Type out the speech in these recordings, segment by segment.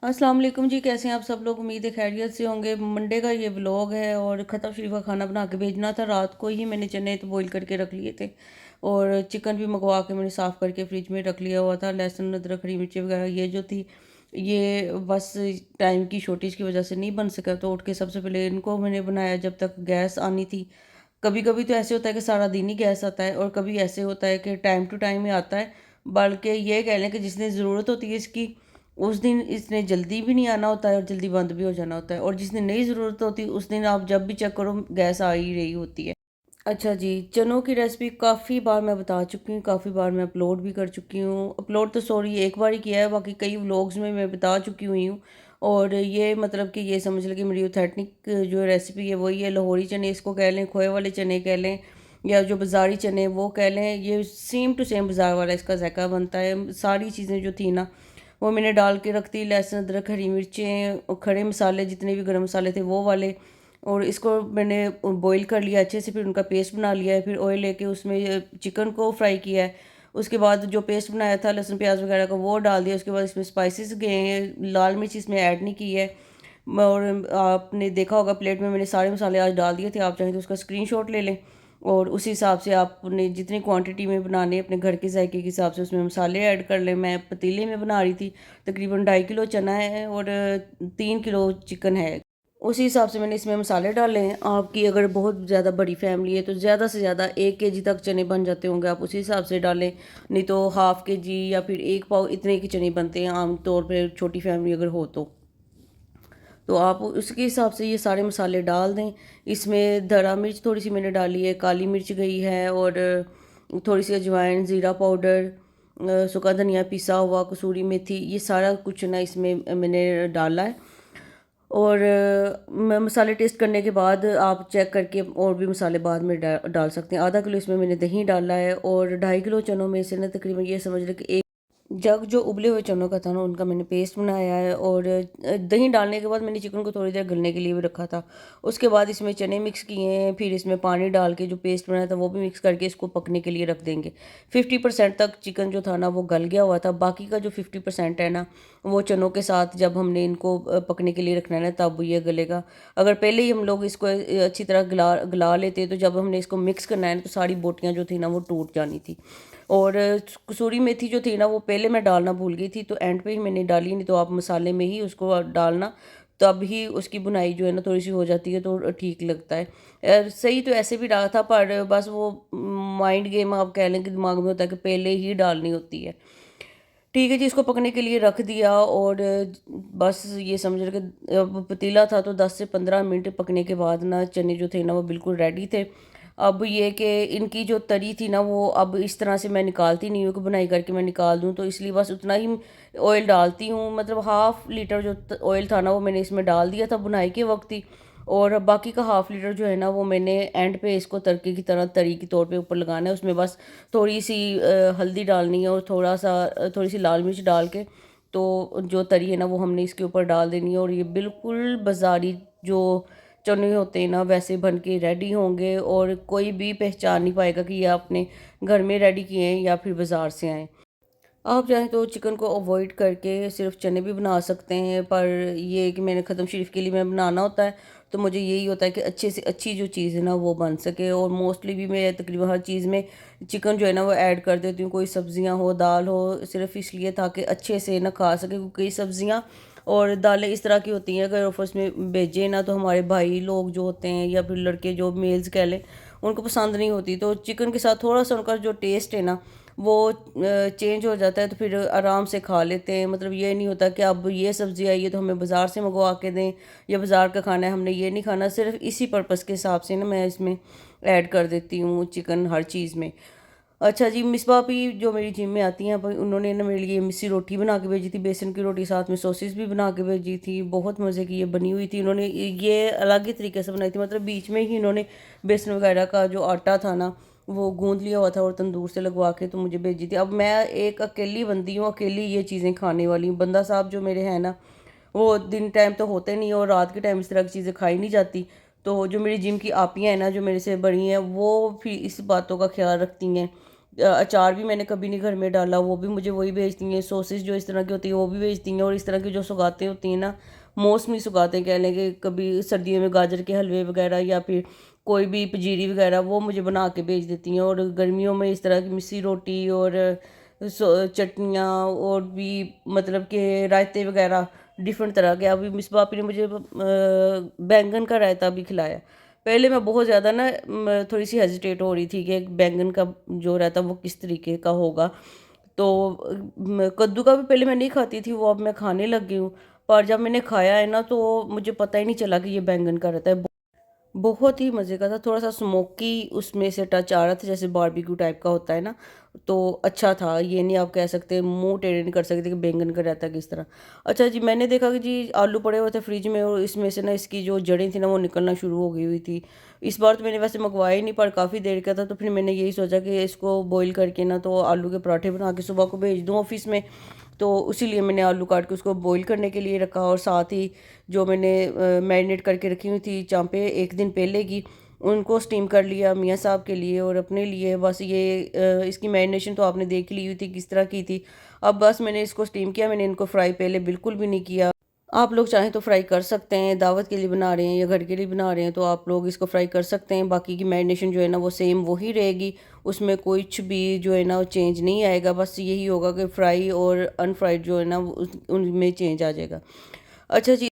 अस्सलाम वालेकुम जी, कैसे हैं आप सब लोग? उम्मीद है खैरियत से होंगे। मंडे का ये व्लॉग है और ख़त्म शरीफ का खाना बना के भेजना था। रात को ही मैंने चने तो बॉईल करके रख लिए थे और चिकन भी मंगवा के मैंने साफ़ करके फ्रिज में रख लिया हुआ था। लहसुन अदरक हरी मिर्ची वगैरह ये जो थी, ये बस टाइम की शॉर्टेज की वजह से नहीं बन सका, तो उठ के सबसे पहले इनको मैंने बनाया जब तक गैस आनी थी। कभी कभी तो ऐसे होता है कि सारा दिन ही गैस आता है और कभी ऐसे होता है कि टाइम टू टाइम ही आता है। बल्कि ये कह लें कि जिस दिन ज़रूरत होती है इसकी, उस दिन इसने जल्दी भी नहीं आना होता है और जल्दी बंद भी हो जाना होता है, और जिस दिन नहीं ज़रूरत होती उस दिन आप जब भी चेक करो गैस आ ही रही होती है। अच्छा जी, चनों की रेसिपी काफ़ी बार मैं बता चुकी हूँ, काफ़ी बार मैं अपलोड भी कर चुकी हूँ। अपलोड तो सॉरी एक बार ही किया है, बाकी कई व्लॉग्स में मैं बता चुकी हुई हूँ। और ये मतलब कि ये समझ लें कि मेरी ऑथेंटिक जो रेसिपी है वही है। लाहौरी चने इसको कह लें, खोए वाले चने कह लें, या जो बाज़ारी चने वो कह लें, ये सेम टू सेम बाज़ार वाला इसका जायका बनता है। सारी चीज़ें जो थी ना वो मैंने डाल के रख दी, लहसुन अदरक हरी मिर्चें और खड़े मसाले जितने भी गर्म मसाले थे वो वाले। और इसको मैंने बॉईल कर लिया अच्छे से, फिर उनका पेस्ट बना लिया है। फिर ऑयल लेके उसमें चिकन को फ्राई किया है। उसके बाद जो पेस्ट बनाया था लहसुन प्याज वगैरह का वो डाल दिया। उसके बाद इसमें स्पाइसेस गए हैं, लाल मिर्च इसमें ऐड नहीं की है। और आपने देखा होगा प्लेट में मैंने सारे मसाले आज डाल दिए थे, आप चाहें तो उसका स्क्रीनशॉट ले लें। और उसी हिसाब से आपने जितनी क्वांटिटी में बनाने अपने घर के जायके के हिसाब से उसमें मसाले ऐड कर लें। मैं पतीले में बना रही थी, तकरीबन 2.5 किलो चना है और 3 किलो चिकन है। उसी हिसाब से मैंने इसमें मसाले डाले हैं। आपकी अगर बहुत ज़्यादा बड़ी फैमिली है तो ज़्यादा से ज़्यादा 1 kg तक चने बन जाते होंगे, आप उसी हिसाब से डालें। नहीं तो हाफ़ के जी या फिर 1 पाव इतने के चने बनते हैं आम तौर पे, छोटी फैमिली अगर हो तो आप उसके हिसाब से ये सारे मसाले डाल दें। इसमें धरा मिर्च थोड़ी सी मैंने डाली है, काली मिर्च गई है, और थोड़ी सी अजवाइन, ज़ीरा पाउडर, सूखा धनिया पिसा हुआ, कसूरी मेथी, ये सारा कुछ ना इसमें मैंने डाला है। और मसाले टेस्ट करने के बाद आप चेक करके और भी मसाले बाद में डाल सकते हैं। ½ किलो इसमें मैंने दही डाला है, और 2.5 किलो चनों में से ना तकरीबन ये समझ लें कि एक जग जो उबले हुए चनों का था ना उनका मैंने पेस्ट बनाया है। और दही डालने के बाद मैंने चिकन को थोड़ी देर गलने के लिए भी रखा था। उसके बाद इसमें चने मिक्स किए हैं, फिर इसमें पानी डाल के जो पेस्ट बनाया था वो भी मिक्स करके इसको पकने के लिए रख देंगे। 50% तक चिकन जो था ना वो गल गया हुआ था, बाकी का जो 50% है ना वो चनों के साथ जब हमने इनको पकने के लिए रखना है ना तब ये गलेगा। अगर पहले ही हम लोग इसको अच्छी तरह गला गला लेते तो जब हमने इसको मिक्स करना है तो सारी बोटियाँ जो थी ना वो टूट जानी थी। और कसूरी मेथी जो थी ना वो पहले मैं डालना भूल गई थी, तो एंड पे ही मैंने डाली, नहीं तो आप मसाले में ही उसको डालना, तब ही उसकी बुनाई जो है ना थोड़ी सी हो जाती है तो ठीक लगता है। सही तो ऐसे भी रहा था, पर बस वो माइंड गेम आप कह लें कि दिमाग में होता है कि पहले ही डालनी होती है। ठीक है जी, इसको पकने के लिए रख दिया। और बस ये समझ रहे कि अब पतीला था तो 10 से 15 मिनट पकने के बाद ना चने जो थे ना वो बिल्कुल रेडी थे। अब ये कि इनकी जो तरी थी ना वो अब इस तरह से मैं निकालती नहीं हूँ कि बुनाई करके मैं निकाल दूँ, तो इसलिए बस उतना ही ऑयल डालती हूँ। मतलब ½ लीटर जो ऑयल था ना वो मैंने इसमें डाल दिया था बुनाई के वक्त ही। और बाकी का ½ लीटर जो है ना वो मैंने एंड पे इसको तड़के की तरह तरी के तौर पे ऊपर लगाना है। उसमें बस थोड़ी सी हल्दी डालनी है और थोड़ी सी लाल मिर्च डाल के, तो जो तरी है ना वो हमने इसके ऊपर डाल देनी है। और ये बिल्कुल बाज़ारी जो चने होते हैं ना वैसे बन के रेडी होंगे, और कोई भी पहचान नहीं पाएगा कि ये आपने घर में रेडी किए हैं या फिर बाज़ार से आए। आप चाहें तो चिकन को अवॉइड करके सिर्फ चने भी बना सकते हैं, पर ये है कि मैंने ख़त्म शरीफ के लिए मैं बनाना होता है, तो मुझे यही होता है कि अच्छे से अच्छी जो चीज़ है ना वो बन सके। और मोस्टली भी मैं तकरीबन हर चीज़ में चिकन जो है ना वो ऐड कर देती हूँ, कोई सब्जियां हो दाल हो, सिर्फ इसलिए ताकि अच्छे से ना खा सके। क्योंकि कई सब्जियां और दालें इस तरह की होती हैं अगर ऑफर्स में भेजे ना तो हमारे भाई लोग जो होते हैं या फिर लड़के जो मेल्स कह लें उनको पसंद नहीं होती, तो चिकन के साथ थोड़ा सा उनका जो टेस्ट है ना वो चेंज हो जाता है, तो फिर आराम से खा लेते हैं। मतलब ये नहीं होता कि अब ये सब्ज़ी आई है तो हमें बाज़ार से मंगवा के दें या बाज़ार का खाना है हमने ये नहीं खाना। सिर्फ इसी पर्पज़ के हिसाब से ना मैं इसमें ऐड कर देती हूँ चिकन हर चीज़ में। अच्छा जी, मिसबा भी जो मेरी जिम में आती हैं भाई उन्होंने ना मेरे लिए मिस्सी रोटी बना के भेजी थी, बेसन की रोटी, साथ में सॉसेस भी बना के भेजी थी। बहुत मज़े की ये बनी हुई थी। उन्होंने ये अलग ही तरीके से बनाई थी, मतलब बीच में ही इन्होंने बेसन वगैरह का जो आटा था ना वो गूंद लिया हुआ था और तंदूर से लगवा के तो मुझे भेजी थी। अब मैं एक अकेली बंदी हूँ, अकेली ये चीज़ें खाने वाली हूँ। बंदा साहब जो मेरे हैं ना वो दिन टाइम तो होते नहीं और रात के टाइम इस तरह की चीज़ें खाई नहीं जाती। तो जो मेरी जिम की आपियाँ हैं ना जो मेरे से बड़ी हैं वो फिर इस बातों का ख्याल रखती हैं अचार भी मैंने कभी नहीं घर में डाला, वो भी मुझे वही भेजती हैं। सॉसेज जो इस तरह की होती है वो भी भेजती हैं। और इस तरह की जो सौगातें होती हैं ना, मौसमी सौगातें कह लें, कि कभी सर्दियों में गाजर के हलवे वगैरह या फिर कोई भी पंजीरी वगैरह, वो मुझे बना के भेज देती हैं। और गर्मियों में इस तरह की मिस्सी रोटी और चटनियाँ और भी मतलब कि रायते वगैरह डिफरेंट तरह के। अभी मिसबा आपी ने मुझे बैंगन का रायता भी खिलाया। पहले मैं बहुत ज़्यादा ना थोड़ी सी हेजिटेट हो रही थी कि बैंगन का जो रायता वो किस तरीके का होगा। तो कद्दू का भी पहले मैं नहीं खाती थी, वो अब मैं खाने लग गई हूँ। पर जब मैंने खाया है ना, तो मुझे पता ही नहीं चला कि ये बैंगन का रहता है। बहुत ही मज़े का था, थोड़ा सा स्मोकी उसमें से टच आ रहा था, जैसे बारबेक्यू टाइप का होता है ना। तो अच्छा था, ये नहीं आप कह सकते, मुंह टेढ़े नहीं कर सकते कि बैंगन का रहता है किस तरह। अच्छा जी, मैंने देखा कि जी आलू पड़े हुए थे फ्रिज में, और इसमें से ना इसकी जो जड़ें थी ना वो निकलना शुरू हो गई हुई थी। इस बार तो मैंने वैसे मंगवाया ही नहीं, पर काफ़ी देर का था, तो फिर मैंने यही सोचा कि इसको बॉईल करके ना तो आलू के पराठे बना के सुबह को भेज दूँ ऑफिस में। तो उसीलिए मैंने आलू काट के उसको बॉईल करने के लिए रखा। और साथ ही जो मैंने मैरिनेट करके रखी हुई थी चांपे एक दिन पहले की, उनको स्टीम कर लिया मियाँ साहब के लिए और अपने लिए। बस ये इसकी मैरिनेशन तो आपने देख ली हुई थी किस तरह की थी। अब बस मैंने इसको स्टीम किया, मैंने इनको फ्राई पहले बिल्कुल भी नहीं किया। आप लोग चाहें तो फ्राई कर सकते हैं, दावत के लिए बना रहे हैं या घर के लिए बना रहे हैं तो आप लोग इसको फ्राई कर सकते हैं। बाकी की मैरिनेशन जो है ना वो सेम वही रहेगी, उसमें कुछ भी जो है ना वो चेंज नहीं आएगा। बस यही होगा कि फ्राई और अनफ्राइड जो है ना उनमें चेंज आ जाएगा। अच्छा जी,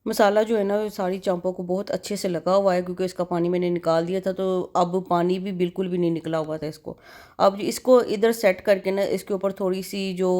मसाला जो है ना वो सारी चांपों को बहुत अच्छे से लगा हुआ है, क्योंकि इसका पानी मैंने निकाल दिया था, तो अब पानी भी बिल्कुल भी नहीं निकला हुआ था इसको। अब इसको इधर सेट करके ना इसके ऊपर थोड़ी सी जो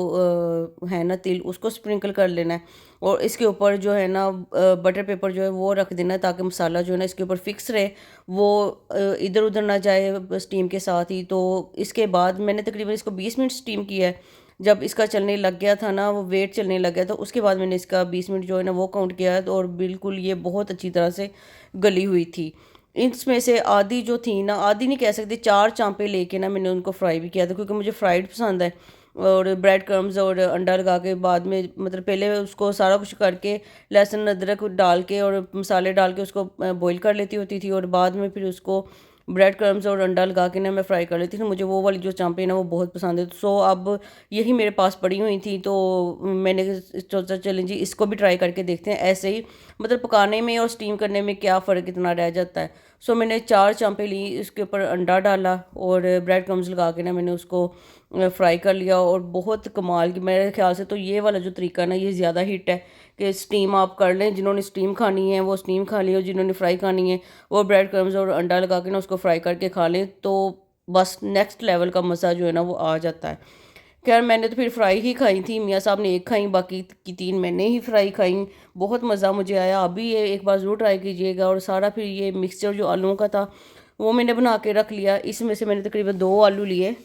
है ना तिल, उसको स्प्रिंकल कर लेना है। और इसके ऊपर जो है ना बटर पेपर जो है वो रख देना है, ताकि मसाला जो है ना इसके ऊपर फिक्स रहे, वो इधर उधर ना जाए स्टीम के साथ ही। तो इसके बाद मैंने तकरीबन इसको 20 मिनट स्टीम किया है। जब इसका चलने लग गया था ना, वो वेट चलने लग गया था, उसके बाद मैंने इसका 20 मिनट जो है ना वो काउंट किया है। तो और बिल्कुल ये बहुत अच्छी तरह से गली हुई थी। इसमें से आधी जो थी ना, आधी नहीं कह सकती, 4 चांपे लेके ना मैंने उनको फ्राई भी किया था, क्योंकि मुझे फ्राइड पसंद है। और ब्रेड क्रम्स और अंडा लगा के बाद में, मतलब पहले उसको सारा कुछ करके लहसुन अदरक डाल के और मसाले डाल के उसको बॉईल कर लेती होती थी, और बाद में फिर उसको ब्रेड क्रम्स और अंडा लगा के ना मैं फ्राई कर लेती थी। मुझे वो वाली जो चांपे ना वो बहुत पसंद है। सो अब यही मेरे पास पड़ी हुई थी, तो मैंने सोचा चलें जी इसको भी ट्राई करके देखते हैं ऐसे ही, मतलब पकाने में और स्टीम करने में क्या फ़र्क इतना रह जाता है। सो मैंने 4 चांपे ली, इसके ऊपर अंडा डाला और ब्रेड क्रम्स लगा के ना मैंने उसको फ्राई कर लिया। और बहुत कमाल की, मेरे ख्याल से तो ये वाला जो तरीका ना ये ज़्यादा हिट है, कि स्टीम आप कर लें, जिन्होंने स्टीम खानी है वो स्टीम खा ली, और जिन्होंने फ्राई खानी है वो ब्रेड क्रम्स और अंडा लगा के ना उसको फ्राई करके खा लें, तो बस नेक्स्ट लेवल का मज़ा जो है ना वो आ जाता है। खैर मैंने तो फिर फ्राई ही खाई थी, मियाँ साहब ने एक खाई, बाकी की 3 मैंने ही फ्राई खाई। बहुत मज़ा मुझे आया। अभी ये एक बार ज़रूर ट्राई कीजिएगा। और सारा फिर ये मिक्सचर जो आलूओं का था वो मैंने बना के रख लिया। इसमें से मैंने तकरीबन 2 आलू लिए।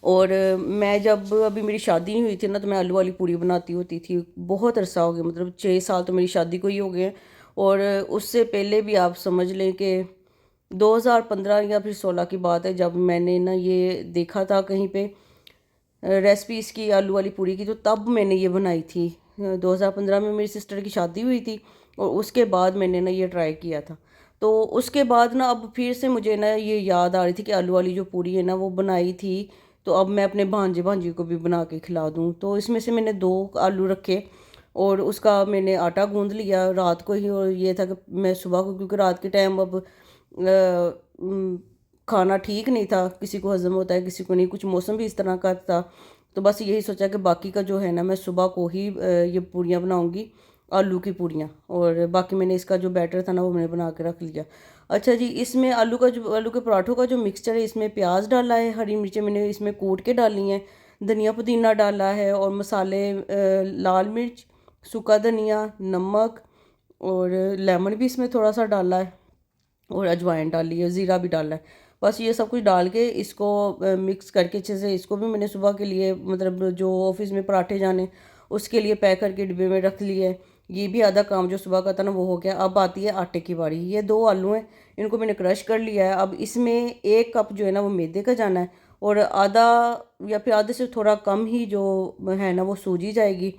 और मैं जब अभी मेरी शादी नहीं हुई थी ना, तो मैं आलू वाली पूड़ी बनाती होती थी। बहुत अरसा हो गया, मतलब 6 साल तो मेरी शादी को ही हो गए हैं। और उससे पहले भी आप समझ लें कि 2015 या फिर 16 की बात है, जब मैंने ना ये देखा था कहीं पे रेसिपी इसकी आलू वाली पूड़ी की, तो तब मैंने ये बनाई थी। 2015 में मेरी सिस्टर की शादी हुई थी, और उसके बाद मैंने ना ये ट्राई किया था। तो उसके बाद ना अब फिर से मुझे ना ये याद आ रही थी कि आलू वाली जो पूड़ी है ना वो बनाई थी, तो अब मैं अपने भांजे भांजी को भी बना के खिला दूँ। तो इसमें से मैंने 2 आलू रखे, और उसका मैंने आटा गूंद लिया रात को ही। और ये था कि मैं सुबह को, क्योंकि रात के टाइम अब खाना ठीक नहीं था, किसी को हजम होता है किसी को नहीं, कुछ मौसम भी इस तरह का था। तो बस यही सोचा कि बाकी का जो है ना मैं सुबह को ही ये पूड़ियाँ बनाऊँगी, आलू की पूड़ियाँ। और बाकी मैंने इसका जो बैटर था ना वो मैंने बना के रख लिया। अच्छा जी, इसमें आलू के पराठों का जो मिक्सचर है, इसमें प्याज डाला है, हरी मिर्चें मैंने इसमें कूट के डाली हैं, धनिया पुदीना डाला है, और मसाले लाल मिर्च, सूखा धनिया, नमक, और लेमन भी इसमें थोड़ा सा डाला है, और अजवाइन डाली है, ज़ीरा भी डाला है। बस ये सब कुछ डाल के इसको मिक्स करके अच्छे से, इसको भी मैंने सुबह के लिए, मतलब जो ऑफिस में पराठे जाने उसके लिए पैक करके डिब्बे में रख लिए है। ये भी आधा काम जो सुबह का था ना वो हो गया। अब आती है आटे की बारी। ये 2 आलू हैं, इनको मैंने क्रश कर लिया है। अब इसमें 1 कप जो है ना वो मैदे का जाना है, और आधा या फिर आधे से थोड़ा कम ही जो है ना वो सूजी जाएगी।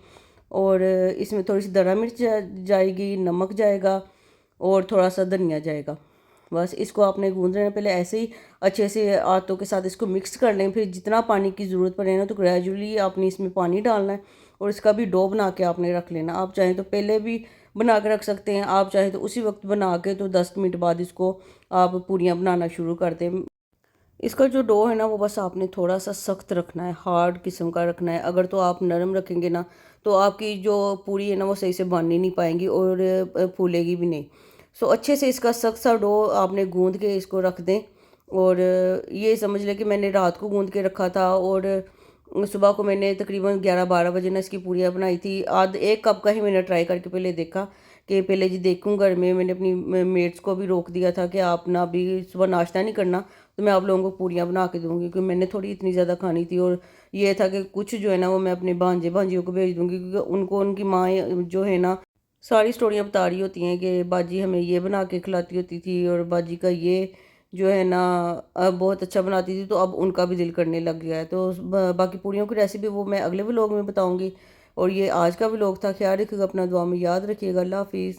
और इसमें थोड़ी सी दरा मिर्च जाएगी, नमक जाएगा, और थोड़ा सा धनिया जाएगा। बस इसको आपने गूंद लेना, पहले ऐसे ही अच्छे से हाथों के साथ इसको मिक्स कर लें। फिर जितना पानी की ज़रूरत पड़े ना तो ग्रेजुअली आपने इसमें पानी डालना है और इसका भी डो बना के आपने रख लेना। आप चाहें तो पहले भी बना के रख सकते हैं, आप चाहें तो उसी वक्त बना के तो 10 मिनट बाद इसको आप पूरियाँ बनाना शुरू कर दें। इसका जो डो है ना वो बस आपने थोड़ा सा सख्त रखना है, हार्ड किस्म का रखना है। अगर तो आप नरम रखेंगे ना तो आपकी जो पूरी है ना वो सही से बन ही नहीं पाएंगी और फूलेगी भी नहीं। सो अच्छे से इसका सख्त सा डो आपने गूंद के इसको रख दें। और ये समझ लें कि मैंने रात को गूंद के रखा था और सुबह को मैंने तकरीबन 11-12 बजे ना इसकी पूरियाँ बनाई थी। आध 1 कप का ही मैंने ट्राई करके पहले देखा कि पहले जी देखूँ घर में। मैंने अपनी मेट्स को भी रोक दिया था कि आप ना अभी सुबह नाश्ता नहीं करना, तो मैं आप लोगों को पूरियाँ बना के दूँगी, क्योंकि मैंने थोड़ी इतनी ज़्यादा खानी थी। और ये था कि कुछ जो है ना वो मैं अपने भांजे भांजियों को भेज दूँगी, क्योंकि उनको उनकी माँ जो है ना सारी स्टोरियाँ बता रही होती हैं कि बाजी हमें ये बना के खिलाती होती थी और बाजी का ये जो है ना बहुत अच्छा बनाती थी। तो अब उनका भी दिल करने लग गया है। तो बाकी पूरियों की रेसिपी वो मैं अगले व्लॉग में बताऊँगी। और ये आज का व्लॉग था। ख्याल रखिएगा अपना, दुआ में याद रखिएगा। अल्लाह हाफिज़।